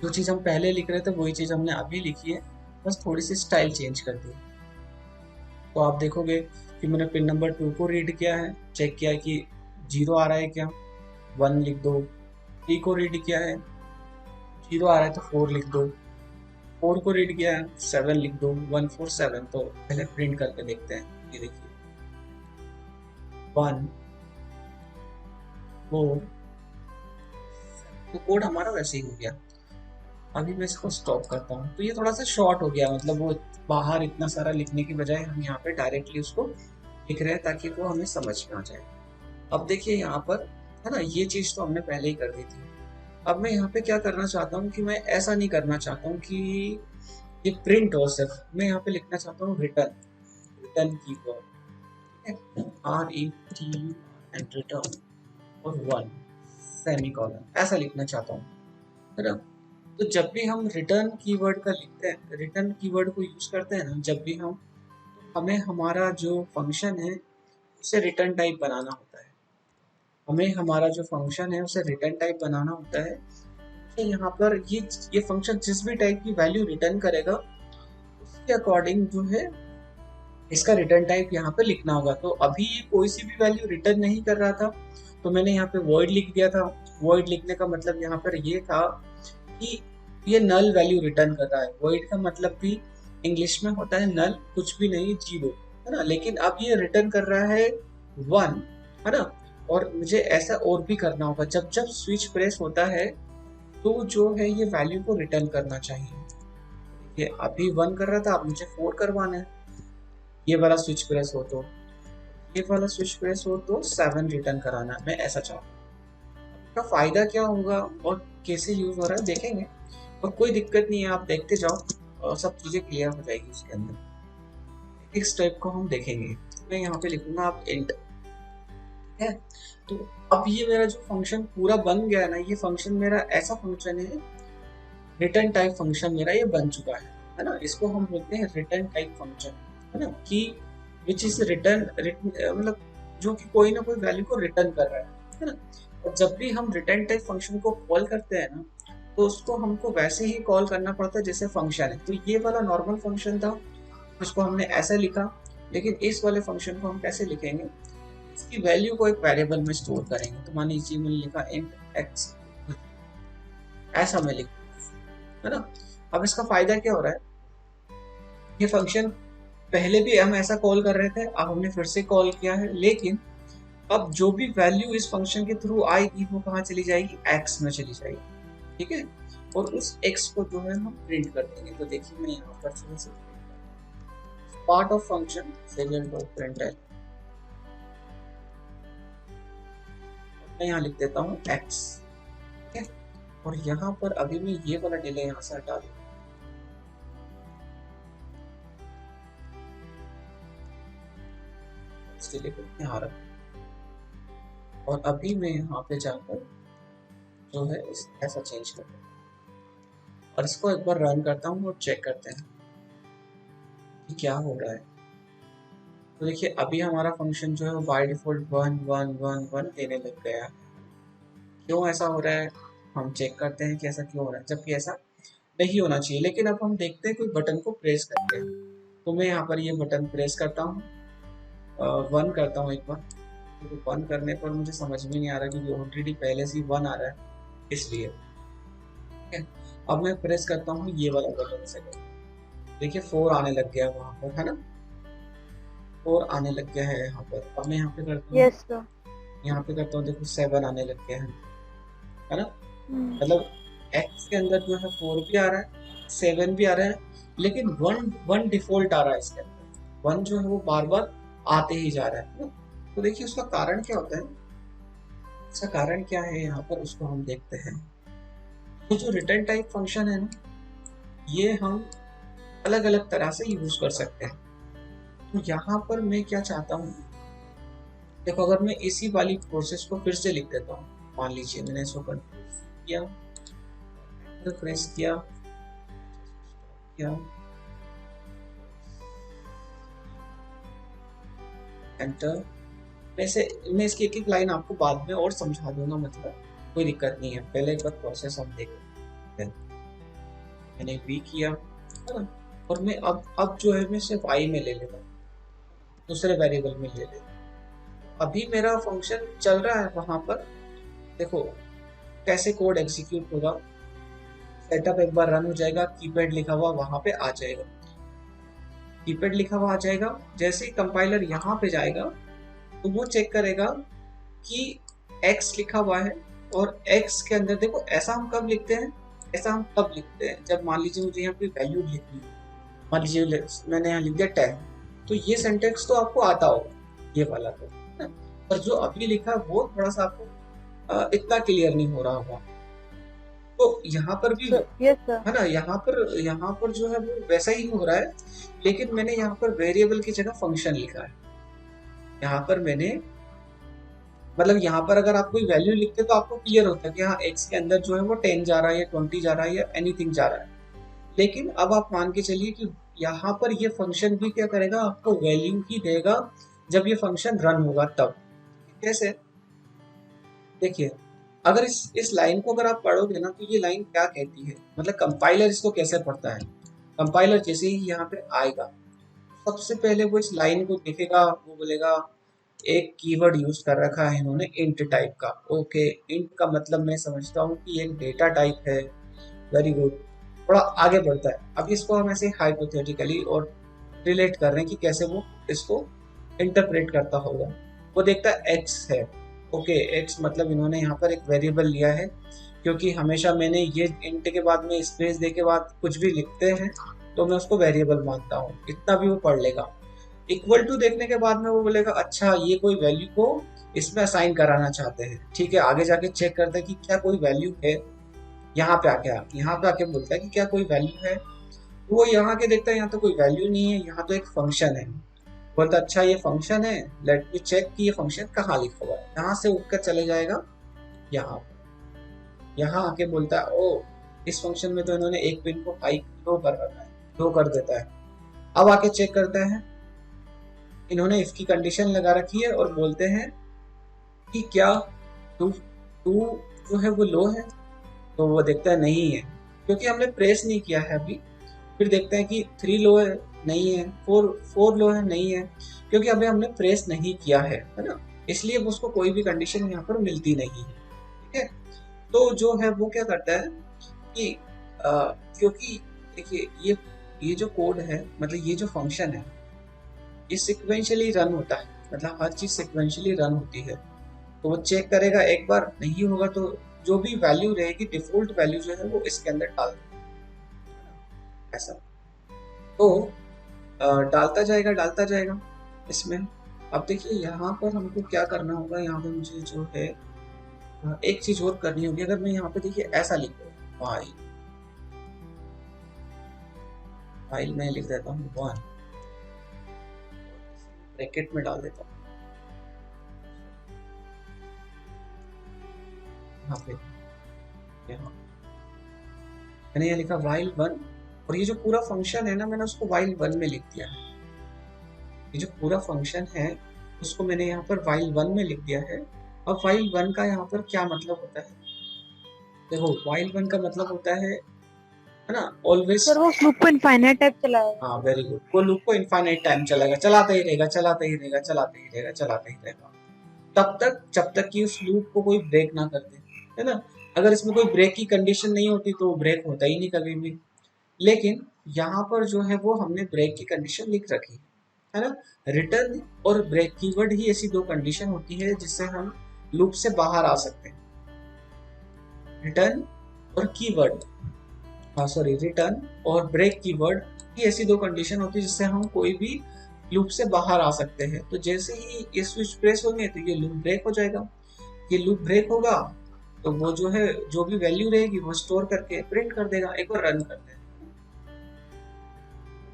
जो चीज़ हम पहले लिख रहे थे वही चीज़ हमने अभी लिखी है, बस थोड़ी सी स्टाइल चेंज कर दी। तो आप देखोगे कि मैंने पिन नंबर 2 को रीड किया है, चेक किया कि 0 आ रहा है क्या, 1 लिख दो। 3 को रीड किया है, 0 आ रहा है तो 4 लिख दो। 4 को रीड किया है, 7 लिख दो, 1 4 7। तो पहले प्रिंट करके देखते हैं, ये देखिए 1 4, तो कोड हमारा वैसे ही हो गया। अभी मैं इसको स्टॉप करता हूँ, तो ये थोड़ा सा शॉर्ट हो गया, मतलब वो बाहर इतना सारा लिखने की बजाय हम यहाँ पे डायरेक्टली उसको लिख रहे हैं ताकि वो हमें समझ में आ जाए। अब देखिए यहाँ पर, है ना, ये चीज़ तो हमने पहले ही कर दी थी। अब मैं यहाँ पे क्या करना चाहता हूँ कि मैं ऐसा नहीं करना चाहता हूँ कि ये प्रिंट हो, सिर्फ मैं यहाँ पे लिखना चाहता हूँ return, return keyword, RET and return और 1 सेमीकोलन, ऐसा लिखना चाहता हूँ, है ना। तो जब भी हम रिटर्न कीवर्ड का लिखते हैं, रिटर्न कीवर्ड को यूज करते हैं ना जब भी हम, तो हमें हमारा जो फंक्शन है उसे रिटर्न टाइप बनाना होता है। हमें हमारा जो फंक्शन है उसे रिटर्न टाइप बनाना होता है। तो यहाँ पर ये फंक्शन जिस भी टाइप की वैल्यू रिटर्न करेगा उसके अकॉर्डिंग जो है इसका रिटर्न टाइप यहाँ पे लिखना होगा। तो अभी ये कोई सी भी वैल्यू रिटर्न नहीं कर रहा था, तो मैंने यहाँ पे वॉइड लिख दिया था। वॉइड लिखने का मतलब यहाँ पर ये था कि ये नल वैल्यू रिटर्न कर रहा है। वॉइड का मतलब भी इंग्लिश में होता है नल, कुछ भी नहीं, 0, है ना। लेकिन अब ये रिटर्न कर रहा है 1, है ना। और मुझे ऐसा और भी करना होगा, जब जब स्विच प्रेस होता है तो जो है ये वैल्यू को रिटर्न करना चाहिए। ये अभी 1 कर रहा था, अब मुझे 4 करवाना है। ये वाला स्विच प्रेस हो तो, ये वाला स्विच प्रेस हो तो 7 रिटर्न कराना है, मैं ऐसा चाहता हूँ। इसका फायदा क्या होगा और कैसे यूज हो रहा है देखेंगे, और कोई दिक्कत नहीं है, आप देखते जाओ और सब चीजें क्लियर हो जाएगी उसके अंदर। इस टाइप को हम देखेंगे। मैं यहाँ पे लिखूंगा आप इंट, है। तो अब ये मेरा जो फंक्शन पूरा बन गया ना, ये फंक्शन मेरा ऐसा फंक्शन है, रिटर्न टाइप फंक्शन मेरा ये बन चुका है ना। इसको हम बोलते हैं रिटर्न टाइप फंक्शन, है ना। कि विच इज रिटर्न, मतलब जो कि कोई ना कोई वैल्यू को रिटर्न कर रहा है ना। और जब भी हम रिटर्न टाइप फंक्शन को कॉल करते हैं ना, तो उसको हमको वैसे ही कॉल करना पड़ता है जैसे फंक्शन है। तो ये वाला नॉर्मल फंक्शन था, इसको हमने ऐसा लिखा, लेकिन इस वाले फंक्शन को हम कैसे लिखेंगे, इसकी वैल्यू को एक वेरिएबल में स्टोर करेंगे। तो मान लीजिए मैंने लिखा इंट एक्स, ऐसा मैं लिख, है ना। अब इसका फायदा क्या हो रहा है, ये फंक्शन पहले भी हम ऐसा कॉल कर रहे थे, अब हमने फिर से कॉल किया है, लेकिन अब जो भी वैल्यू इस फंक्शन के थ्रू आएगी वो कहाँ चली जाएगी, एक्स में चली जाएगी, ठीक है। और उस एक्स को जो है हम प्रिंट कर देंगे। तो देखिए मैं यहाँ पर थोड़ा सा part of function second dot print है, मैं यहाँ लिख देता हूँ एक्स, ठीक है। और यहाँ पर अभी मैं ये वाला डिले यहाँ से हटा दूँ, डिले को यहाँ रख, और अभी मैं यहाँ पे जाकर जो है इस ऐसा चेंज कर देता हूँ और इसको एक बार रन करता हूँ और चेक करते हैं कि क्या हो रहा है। तो देखिए अभी हमारा फंक्शन जो है वो बाय डिफॉल्ट 1 1 1 1 देने लग गया। क्यों ऐसा हो रहा है, हम चेक करते हैं कि ऐसा क्यों हो रहा है, जबकि ऐसा नहीं होना चाहिए। लेकिन अब हम देखते हैं कोई बटन को प्रेस करते हैं। तो मैं यहाँ पर ये बटन प्रेस करता हूँ, वन करता हूँ एक बार। तो वन करने पर मुझे समझ में नहीं आ रहा क्योंकि ऑलरेडी पहले से ही वन आ रहा है, इसलिए ठीक है। अब मैं प्रेस करता हूँ ये वाला बटन से, देखिए 4 आने लग गया वहाँ पर, है ना, 4 आने लग गया है यहाँ पर। अब मैं यहाँ पे करता हूँ, यस सर, यहाँ पे करता हूँ, देखो 7 आने लग गया है ना। मतलब एक्स के अंदर जो है 4 भी आ रहा है, 7 भी आ रहा है, लेकिन वन डिफॉल्ट आ रहा है इसके अंदर। वन जो है वो बार बार आते ही जा रहा है ना। तो देखिए उसका कारण क्या होता है, इसका कारण क्या है यहाँ पर उसको हम देखते हैं। ये जो रिटर्न टाइप फंक्शन है ना, ये हम अलग अलग तरह से यूज कर सकते हैं। तो यहाँ पर मैं क्या चाहता हूँ, देखो अगर मैं इसी वाली प्रोसेस को फिर से लिख देता हूँ, मान लीजिए मैंने इसको कंट्रोल किया, प्रेस किया, एंटर। वैसे मैं इसकी एक एक लाइन आपको बाद में और समझा दूंगा, मतलब कोई दिक्कत नहीं है, पहले एक बार प्रोसेस हम देखते हैं। मैंने बी किया, है ना, और मैं अब जो है मैं सिर्फ आई में ले लेता हूँ, दूसरे वेरिएबल में ले लेता हूँ। अभी मेरा फंक्शन चल रहा है वहां पर, देखो कैसे कोड एग्जीक्यूट होगा। सेटअप एक बार रन हो जाएगा, कीपैड लिखा हुआ वहां पे आ जाएगा, कीपैड लिखा हुआ आ जाएगा। जैसे ही कंपाइलर यहाँ पे जाएगा तो वो चेक करेगा कि x लिखा हुआ है, और x के अंदर देखो ऐसा हम कब लिखते हैं, ऐसा हम तब लिखते हैं जब मान लीजिए मुझे यहाँ पे वैल्यू लिखनी है। मान लीजिए मैंने यहाँ लिख दिया 10, तो ये सेंटेक्स तो आपको आता होगा ये वाला, तो पर जो अभी लिखा वो थोड़ा सा आपको इतना क्लियर नहीं हो रहा होगा। तो यहाँ पर भी यस सर, है ना, यहाँ पर जो है वो वैसा ही हो रहा है, लेकिन मैंने यहाँ पर वेरिएबल की जगह फंक्शन लिखा है। यहाँ पर मैंने मतलब यहाँ पर अगर आप कोई वैल्यू लिखते तो आपको क्लियर होता है कि हाँ x के अंदर जो है वो 10 जा रहा है या 20 जा रहा है या एनीथिंग जा रहा है। लेकिन अब आप मान के चलिए कि यहाँ पर ये फंक्शन भी क्या करेगा, आपको वैल्यू ही देगा जब ये फंक्शन रन होगा तब। कैसे, देखिए अगर इस लाइन को अगर आप पढ़ोगे ना तो ये लाइन क्या कहती है, मतलब कंपाइलर इसको कैसे पढ़ता है। कंपाइलर जैसे ही यहाँ पे आएगा सबसे पहले वो इस लाइन को देखेगा, वो बोलेगा एक कीवर्ड यूज कर रखा है इन्होंने इंट टाइप का। ओके, इंट का मतलब मैं समझता हूँ कि एक डेटा टाइप है। वेरी गुड, थोड़ा आगे बढ़ता है। अब इसको हम ऐसे हाइपोथेटिकली और रिलेट कर रहे हैं कि कैसे वो इसको इंटरप्रेट करता होगा। वो देखता है एक्स है, ओके एक्स मतलब इन्होंने यहाँ पर एक वेरिएबल लिया है, क्योंकि हमेशा मैंने ये इंट के बाद में स्पेस दे के बाद कुछ भी लिखते हैं तो मैं उसको वेरिएबल मानता हूँ, इतना भी वो पढ़ लेगा। इक्वल टू देखने के बाद में वो बोलेगा अच्छा ये कोई वैल्यू को इसमें असाइन कराना चाहते हैं, ठीक है। आगे जाके चेक करते हैं कि क्या कोई वैल्यू है, यहाँ पे आके बोलता है कि क्या कोई वैल्यू है। तो वो यहाँ के देखता है यहाँ तो कोई वैल्यू नहीं है, यहाँ तो एक फंक्शन है। बोलता अच्छा ये फंक्शन है, लेट मी चेक कि ये फंक्शन कहाँ लिखा हुआ है। यहाँ से उठकर चले जाएगा यहाँ, यहाँ आके बोलता है ओ इस फंक्शन में तो इन्होंने एक पिन को हाई लो कर रखा है, लो कर देता है। अब आके चेक करता है इन्होंने इफ की कंडीशन लगा रखी है और बोलते हैं कि क्या टू टू जो है वो लो है, तो वो देखता है नहीं है, क्योंकि हमने प्रेस नहीं किया है अभी। फिर देखते हैं कि 3 लो है, नहीं है, 4 लो है, नहीं है, क्योंकि अभी हमने प्रेस नहीं किया है ना, इसलिए उसको कोई भी कंडीशन यहाँ पर मिलती नहीं है। ठीक है, तो जो है वो क्या करता है कि क्योंकि देखिए ये जो कोड है, मतलब ये जो फंक्शन है, ये सिक्वेंशियली रन होता है, मतलब हर चीज सिक्वेंशियली रन होती है। तो वो चेक करेगा, एक बार नहीं होगा तो जो भी वैल्यू रहेगी, डिफॉल्ट वैल्यू जो है वो इसके अंदर डाल देगा, ऐसा। तो डालता जाएगा इसमें। अब देखिए यहाँ पर हमको क्या करना होगा, यहाँ पे मुझे जो है एक चीज और करनी होगी। अगर मैं यहाँ पे देखिए ऐसा लिखूँ फाइल में लिख देता हूँ 1, ब्रैकेट में डाल देता हूँ यहाँ पे, यहाँ मैंने ये लिखा while 1, और ये जो पूरा फंक्शन है ना, मैंने उसको while 1 में लिख दिया है। ये जो पूरा फंक्शन है उसको मैंने यहाँ पर while 1 में लिख दिया है। अब while 1 का यहाँ पर क्या मतलब होता है, देखो while 1 का मतलब होता है ना, ऑलवेज। सर वो लूप को इनफाइनाइट टाइप चलाएगा। हाँ वेरी गुड, वो लूप को इनफाइनाइट टाइम चलेगा, चलाता ही रहेगा, चलाता ही रहेगा, चलाता ही रहेगा, चलाता ही रहेगा, तब तक जब तक कि उस लूप को कोई ब्रेक ना कर दे, है ना। अगर इसमें कोई ब्रेक की कंडीशन नहीं होती तो ब्रेक होता ही नहीं कभी भी। लेकिन यहाँ पर जो है वो हमने ब्रेक की कंडीशन लिख रखी है ना। रिटर्न और ब्रेक कीवर्ड ही ऐसी दो कंडीशन होती है जिससे हम लूप से बाहर आ सकते हैं। रिटर्न और कीवर्ड, हाँ सॉरी, रिटर्न और ब्रेक कीवर्ड ही ऐसी दो कंडीशन होती है जिससे हम कोई भी लूप से बाहर आ सकते हैं। तो जैसे ही ये स्विच प्रेस होंगे तो ये लूप ब्रेक हो जाएगा। ये लूप ब्रेक होगा तो वो जो है जो भी वैल्यू रहेगी वो स्टोर करके प्रिंट कर देगा। एक बार रन करते हैं,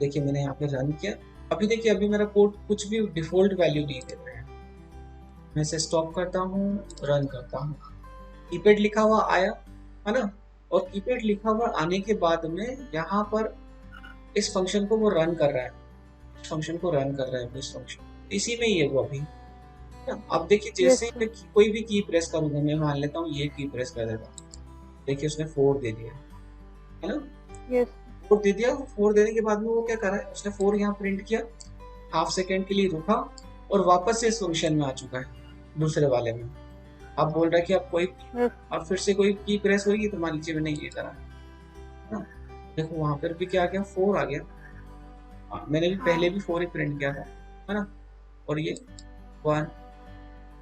देखिए मैंने यहाँ पे रन किया। अभी देखिए अभी मेरा कोड कुछ भी डिफॉल्ट वैल्यू नहीं दे रहा है। मैं इसे स्टॉप करता हूँ, रन करता हूँ, कीपैड लिखा हुआ आया है ना। और कीपैड लिखा हुआ आने के बाद में यहाँ पर इस फंक्शन को वो रन कर रहा है, इस फंक्शन को रन कर रहा है, इस फंक्शन इसी में ही है वो अभी। अब देखिए जैसे ही मैं कोई भी की प्रेस करूंगा, मैं मान लेता हूँ ये की प्रेस कर देता हूँ, देखिए उसने 4 दे दिया है ना। 4 दे दिया। 4 देने के बाद में वो क्या कर रहा है, उसने 4 यहाँ प्रिंट किया, हाफ सेकेंड के लिए रुका और वापस से इस फंक्शन में आ चुका है दूसरे वाले में। अब बोल रहा है कि अब फिर से कोई की प्रेस होगी तो मान लीजिए मैंने ये करा ना, देखो वहां पर भी क्या आ गया, 4 आ गया। मैंने भी पहले भी 4 ही प्रिंट किया था है ना। और ये 1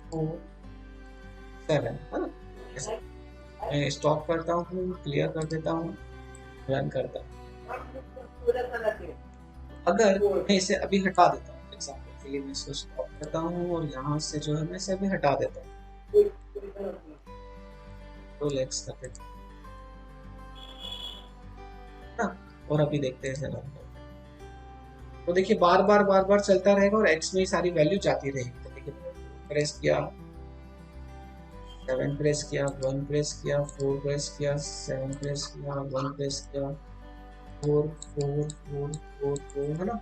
4 7 है ना। मैं स्टॉप करता हूँ, क्लियर कर देता हूँ, रन करता हूँ। अगर मैं इसे अभी हटा देता हूँ, एग्जाम्पल के लिए मैं इसको स्टॉप करता हूँ और यहाँ से जो है मैं इसे अभी हटा देता हूँ, कंट्रोल एक्स कर देता हूँ ना। और अभी देखते हैं रन करते हैं, तो देखिए बार बार चलता रहेगा और एक्स में ही सारी वैल्यू जाती रहेगी। तो देखिए प्रेस किया, 7 प्रेस किया, 1 प्रेस किया, 4 प्रेस किया, 7 प्रेस किया, 1 प्रेस किया, 4 4 4 4 4 है ना,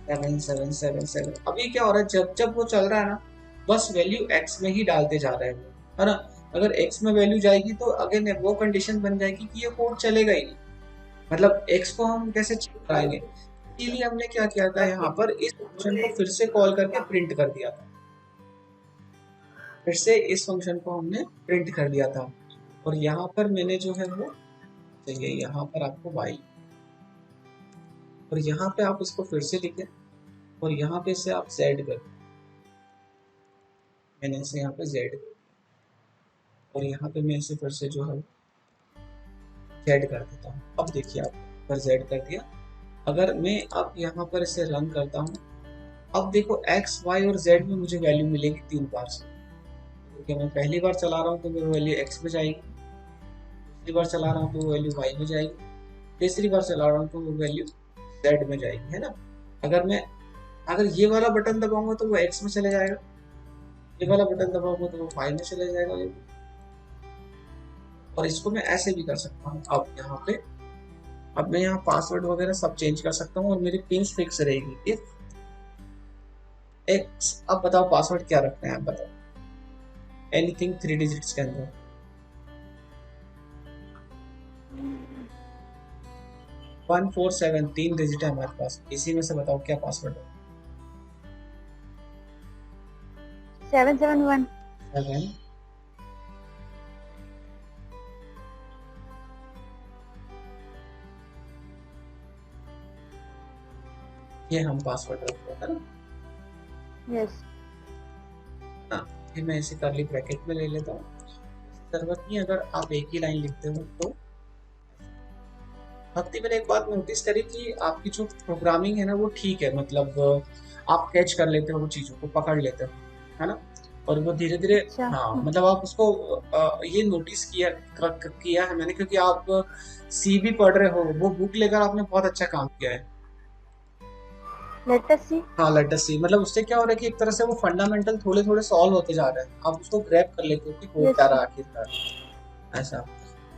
7 7 7 7। अभी क्या हो रहा है, जब जब वो चल रहा है ना, बस वैल्यू x में ही डालते जा रहे हैं है ना। अगर x में वैल्यू जाएगी तो अगेन वो कंडीशन बन जाएगी कि ये कोड चलेगा ही नहीं, मतलब x को हम कैसे चेक कराएंगे। इसीलिए हमने क्या किया था, यहाँ पर इस फंक्शन को फिर से कॉल करके प्रिंट कर दिया था, फिर से इस फंक्शन को हमने प्रिंट कर दिया था। और यहाँ पर मैंने जो है वो चाहिए, यहाँ पर आपको y, और यहाँ पे आप इसको फिर से लिखें और यहाँ पे इसे आप z कर, मैंने इसे यहाँ पे z कर, और यहाँ पे मैं इसे फिर से जो है z कर देता हूँ। अब देखिए आप पर z कर दिया। अगर मैं अब यहाँ पर इसे रन करता हूँ, अब देखो x y और z में मुझे वैल्यू मिलेगी 3 बार से, क्योंकि मैं पहली बार चला रहा हूँ तो वो वैल्यू x में जाएगी, दूसरी बार चला रहा हूँ तो वो वैल्यू y में जाएगी, तीसरी बार चला रहा हूँ तो वो वैल्यू z में जाएगी, है ना। अगर ये वाला बटन दबाऊंगा तो वो x में चले जाएगा, ये वाला बटन दबाऊंगा तो वो y में चले जाएगा। और इसको मैं ऐसे भी कर सकता हूँ। अब मैं यहाँ पासवर्ड वगैरह सब चेंज कर सकता हूँ और मेरी पिन फिक्स रहेगी। इफ एक अब बताओ पासवर्ड क्या रखना है, आप बताओ। एनीथिंग 3 डिजिट्स के अंदर। 147 3 डिजिट है हमारे पास, इसी में से बताओ क्या पासवर्ड है। 771। 7 ये हम पासवर्ड रखते हैं ना। यस। हाँ, फिर मैं इसे करली ब्रैकेट में ले लेता हूँ। जरूरत नहीं, अगर आप एक ही लाइन लिखते हो तो। भक्ति, मैंने एक बात नोटिस करी कि आपकी जो प्रोग्रामिंग है ना वो ठीक है, मतलब आप कैच कर लेते हो वो चीज़ों को, पकड़ लेते हो, है ना। और वो धीरे धीरे, अच्छा। हाँ मतलब आप उसको ये नोटिस किया है मैंने, क्योंकि आप सी भी पढ़ रहे हो, वो बुक लेकर आपने बहुत अच्छा काम किया है। लेट अस सी। हाँ, लेट अस सी, मतलब उससे क्या हो रहा है कि एक तरह से वो फंडामेंटल थोड़े थोड़े सॉल्व होते जा रहे हैं, आप उसको ग्रैब कर लेते हो कि हो क्या यस। रहा है आखिरकार, ऐसा।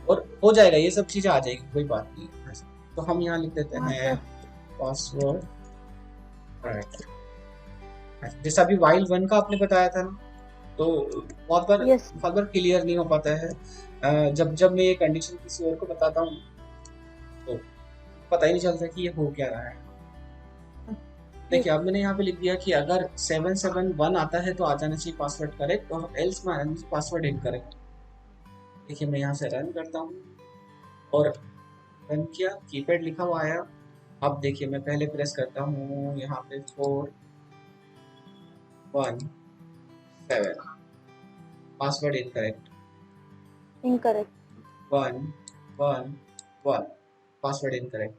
और हो जाएगा, ये सब चीजें आ जाएगी, कोई बात नहीं है, ऐसा। तो हम यहाँ लिख देते हाँ हैं सर। Password, right. जैसा अभी वाइल वन का आपने बताया था ना, तो यस। बहुत बार क्लियर नहीं हो पाता है। जब जब मैं ये कंडीशन किसी और को बताता हूँ तो पता ही नहीं चलता कि ये हो क्या रहा है। यस। देखिए, अब मैंने यहाँ पे लिख दिया कि अगर 771 आता है तो आ जाना चाहिए पासवर्ड करेक्ट, और एल्स में आना चाहिए पासवर्ड इनकरेक्ट। देखिए, मैं यहाँ से रन करता हूँ, और रन किया, कीपैड लिखा हुआ आया। अब देखिए, मैं पहले प्रेस करता हूँ यहाँ पे 417, password incorrect. Incorrect. 111, password incorrect.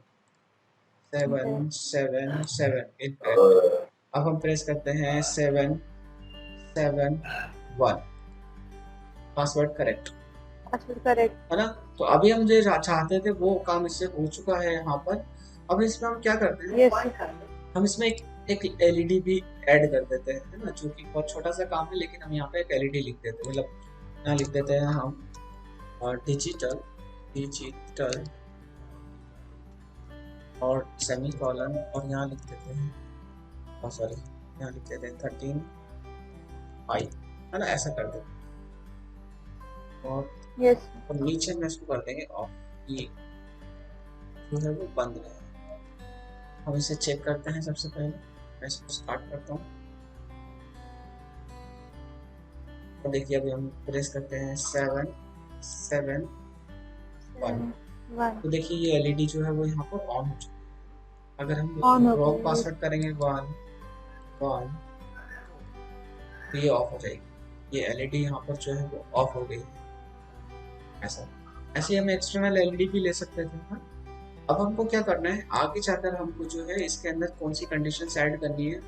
Incorrect. 777, incorrect. अब हम प्रेस करते हैं 771, पासवर्ड करेक्ट, पासवर्ड करेक्ट। है ना। तो अभी हम जो चाहते थे वो काम इससे हो चुका है यहाँ पर। अब इसमें हम क्या करते हैं, यस। हम इसमें एक एलईडी भी ऐड कर देते हैं, है ना, जो कि बहुत छोटा सा काम है, लेकिन हम यहाँ पे एक एलईडी लिख देते हैं, मतलब यहाँ लिख देते हैं हम डिजिटल, डिजिटल और सेमी कॉलन, और यहाँ लिख देते हैं, सॉरी, यहाँ लिख देते हैं 13 आई, है ना, ऐसा कर देते हैं। यस। और नीचे में इसको कर देंगे ऑफ, ये जो है वो बंद रहे। हम इसे चेक करते हैं सबसे पहले, मैं इसको स्टार्ट करता हूँ। और देखिए, अभी हम प्रेस करते हैं 771, तो देखिए ये एलईडी जो है वो यहाँ पर ऑन हो चुकी है। अगर हम ऑन हो रॉन्ग गई। पासवर्ड करेंगे 1 1, तो ये ऑफ हो जाएगी, ये एलईडी यहाँ पर जो है वो ऑफ हो गई है, ऐसा। ऐसे ही हम एक्सटर्नल एलईडी भी ले सकते थे, हाँ। अब हमको क्या करना है, आगे जाकर हमको जो है इसके अंदर कौन सी कंडीशंस ऐड करनी है।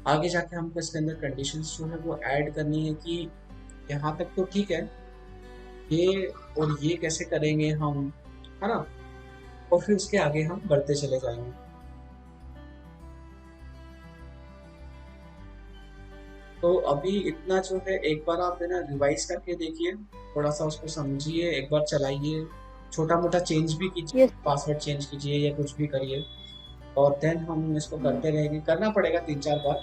आगे जाके हमको इसके अंदर कंडीशंस जो है वो ऐड करनी है कि यहाँ तक तो ठीक है, ये और ये कैसे करेंगे हम, है ना। और फिर उसके आगे हम बढ़ते चले जाएंगे। तो अभी इतना जो है, एक बार आप है ना रिवाइज करके देखिए, थोड़ा सा उसको समझिए, एक बार चलाइए, छोटा मोटा चेंज भी कीजिए, यस। पासवर्ड चेंज कीजिए या कुछ भी करिए, और देन हम इसको करते रहेंगे, करना पड़ेगा 3-4 बार,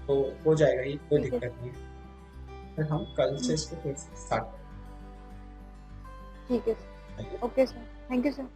तो हो जाएगा, ये कोई ठीक है। दिक्कत नहीं है। फिर हम कल से इसको फिर स्टार्ट ठीक है। करेंगे। Okay sir, thank you sir.